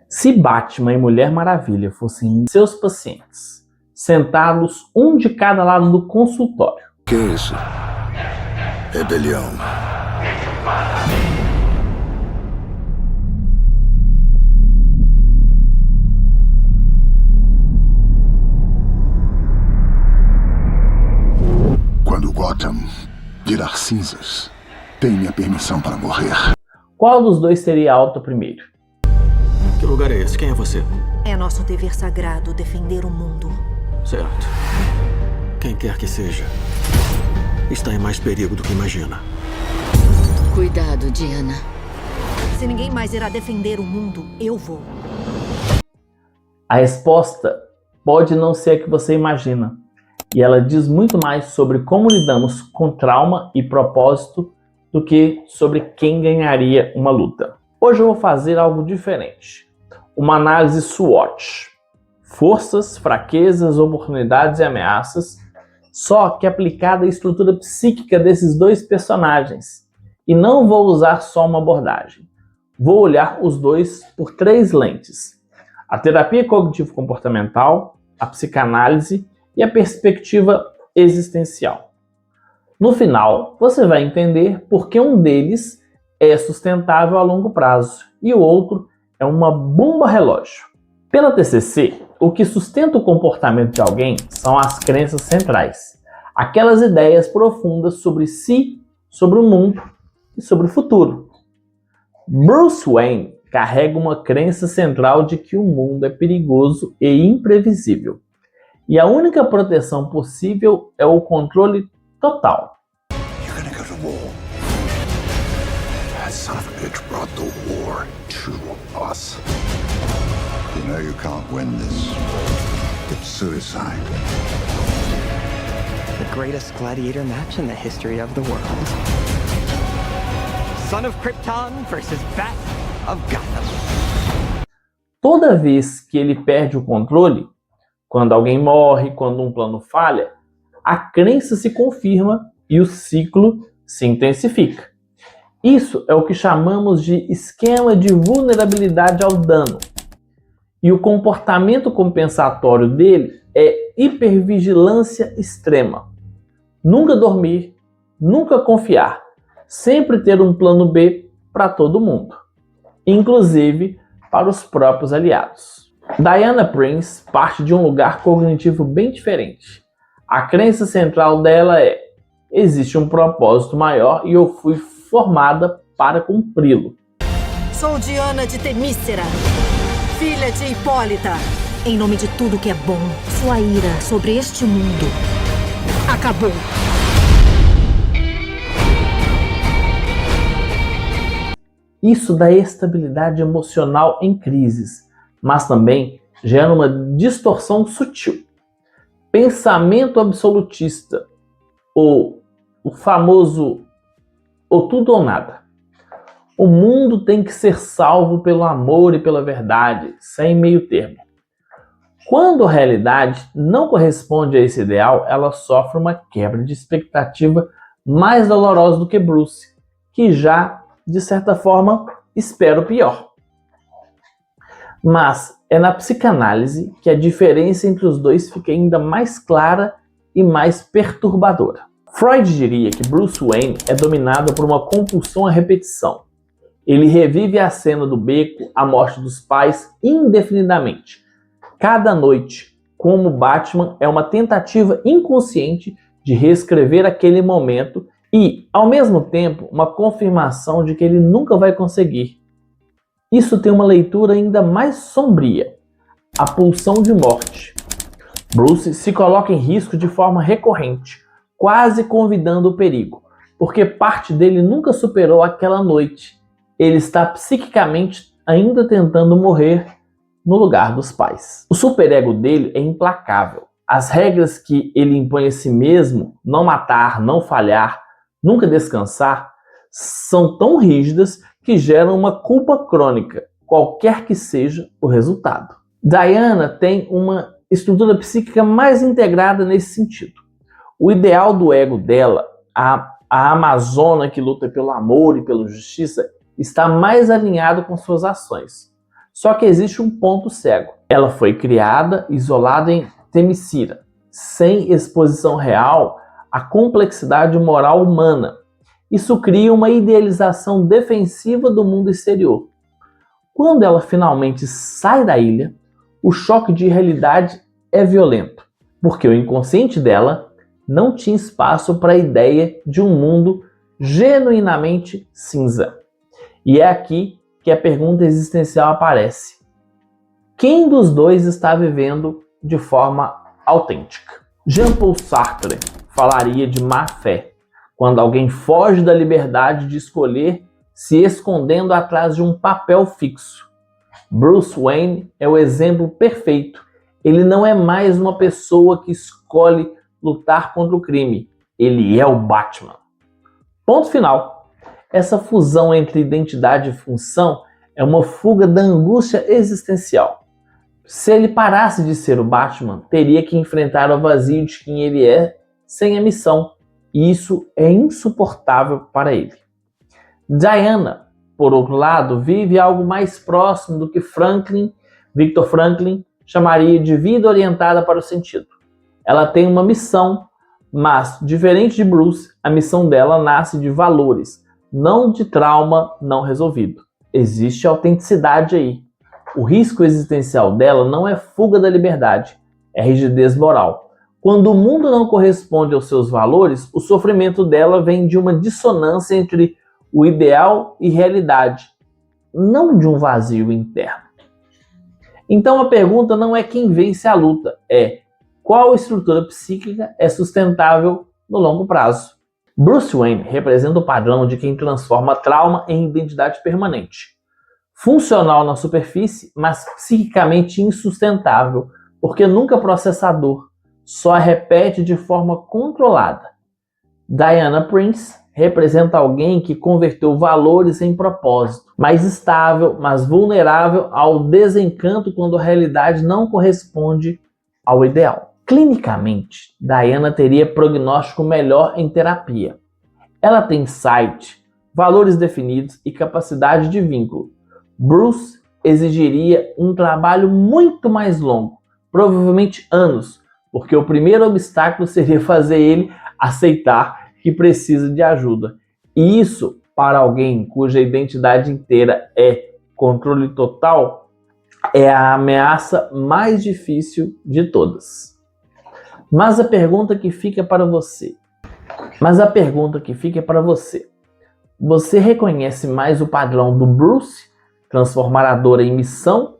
Se Batman e Mulher Maravilha fossem seus pacientes, sentados um de cada lado do consultório. Que é isso? Rebelião. Quando Gotham virar cinzas, tem minha permissão para morrer. Qual dos dois seria alto primeiro? Que lugar é esse? Quem é você? É nosso dever sagrado defender o mundo. Certo. Quem quer que seja, está em mais perigo do que imagina. Cuidado, Diana. Se ninguém mais irá defender o mundo, eu vou. A resposta pode não ser a que você imagina. E ela diz muito mais sobre como lidamos com trauma e propósito do que sobre quem ganharia uma luta. Hoje eu vou fazer algo diferente. Uma análise SWOT. Forças, fraquezas, oportunidades e ameaças, só que aplicada à estrutura psíquica desses dois personagens. E não vou usar só uma abordagem. Vou olhar os dois por 3 lentes. A terapia cognitivo-comportamental, a psicanálise e a perspectiva existencial. No final, você vai entender por que um deles é sustentável a longo prazo e o outro é uma bomba relógio. Pela TCC, o que sustenta o comportamento de alguém são as crenças centrais, aquelas ideias profundas sobre si, sobre o mundo e sobre o futuro. Bruce Wayne carrega uma crença central de que o mundo é perigoso e imprevisível. E a única proteção possível é o controle total. You're gonna go to war. That son of a bitch brought the war to us. You know you can't win this. It's suicide. The greatest gladiator match in the history of the world. Son of Krypton versus Bat of Gotham. Toda vez que ele perde o controle, quando alguém morre, quando um plano falha, a crença se confirma e o ciclo se intensifica. Isso é o que chamamos de esquema de vulnerabilidade ao dano. E o comportamento compensatório dele é hipervigilância extrema. Nunca dormir, nunca confiar, sempre ter um plano B para todo mundo, inclusive para os próprios aliados. Diana Prince parte de um lugar cognitivo bem diferente. A crença central dela é: existe um propósito maior e eu fui formada para cumpri-lo. Sou Diana de Temícera, filha de Hipólita. Em nome de tudo que é bom, sua ira sobre este mundo acabou. Isso dá estabilidade emocional em crises, mas também gera uma distorção sutil. Pensamento absolutista, ou o famoso ou tudo ou nada. O mundo tem que ser salvo pelo amor e pela verdade, sem meio termo. Quando a realidade não corresponde a esse ideal, ela sofre uma quebra de expectativa mais dolorosa do que Bruce, que já, de certa forma, espera o pior. Mas é na psicanálise que a diferença entre os dois fica ainda mais clara e mais perturbadora. Freud diria que Bruce Wayne é dominado por uma compulsão à repetição. Ele revive a cena do beco, a morte dos pais, indefinidamente. Cada noite, como Batman, é uma tentativa inconsciente de reescrever aquele momento e, ao mesmo tempo, uma confirmação de que ele nunca vai conseguir. Isso tem uma leitura ainda mais sombria: a pulsão de morte. Bruce se coloca em risco de forma recorrente, quase convidando o perigo, porque parte dele nunca superou aquela noite. Ele está psiquicamente ainda tentando morrer no lugar dos pais. O superego dele é implacável. As regras que ele impõe a si mesmo, não matar, não falhar, nunca descansar, são tão rígidas que geram uma culpa crônica, qualquer que seja o resultado. Diana tem uma estrutura psíquica mais integrada nesse sentido. O ideal do ego dela, a amazona que luta pelo amor e pela justiça, está mais alinhado com suas ações. Só que existe um ponto cego. Ela foi criada isolada em Themyscira, sem exposição real à complexidade moral humana. Isso cria uma idealização defensiva do mundo exterior. Quando ela finalmente sai da ilha, o choque de realidade é violento, porque o inconsciente dela não tinha espaço para a ideia de um mundo genuinamente cinza. E é aqui que a pergunta existencial aparece. Quem dos dois está vivendo de forma autêntica? Jean-Paul Sartre falaria de má fé, quando alguém foge da liberdade de escolher se escondendo atrás de um papel fixo. Bruce Wayne é o exemplo perfeito. Ele não é mais uma pessoa que escolhe lutar contra o crime. Ele é o Batman. Ponto final. Essa fusão entre identidade e função é uma fuga da angústia existencial. Se ele parasse de ser o Batman, teria que enfrentar o vazio de quem ele é sem a missão. E isso é insuportável para ele. Diana, por outro lado, vive algo mais próximo do que Viktor Frankl chamaria de vida orientada para o sentido. Ela tem uma missão, mas, diferente de Bruce, a missão dela nasce de valores, não de trauma não resolvido. Existe autenticidade aí. O risco existencial dela não é fuga da liberdade, é rigidez moral. Quando o mundo não corresponde aos seus valores, o sofrimento dela vem de uma dissonância entre o ideal e realidade, não de um vazio interno. Então a pergunta não é quem vence a luta, é qual estrutura psíquica é sustentável no longo prazo. Bruce Wayne representa o padrão de quem transforma trauma em identidade permanente. Funcional na superfície, mas psiquicamente insustentável, porque nunca processa a dor, só a repete de forma controlada. Diana Prince representa alguém que converteu valores em propósito, mais estável, mas vulnerável ao desencanto quando a realidade não corresponde ao ideal. Clinicamente, Diana teria prognóstico melhor em terapia. Ela tem insight, valores definidos e capacidade de vínculo. Bruce exigiria um trabalho muito mais longo, provavelmente anos, porque o primeiro obstáculo seria fazer ele aceitar que precisa de ajuda. E isso, para alguém cuja identidade inteira é controle total, é a ameaça mais difícil de todas. Mas a pergunta que fica para você, você reconhece mais o padrão do Bruce, transformar a dor em missão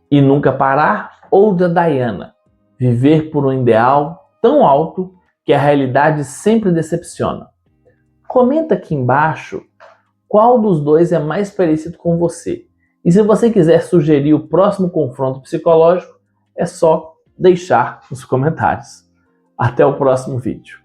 e nunca parar, ou da Diana, viver por um ideal tão alto que a realidade sempre decepciona? Comenta aqui embaixo qual dos dois é mais parecido com você. E se você quiser sugerir o próximo confronto psicológico, é só deixar nos comentários. Até o próximo vídeo.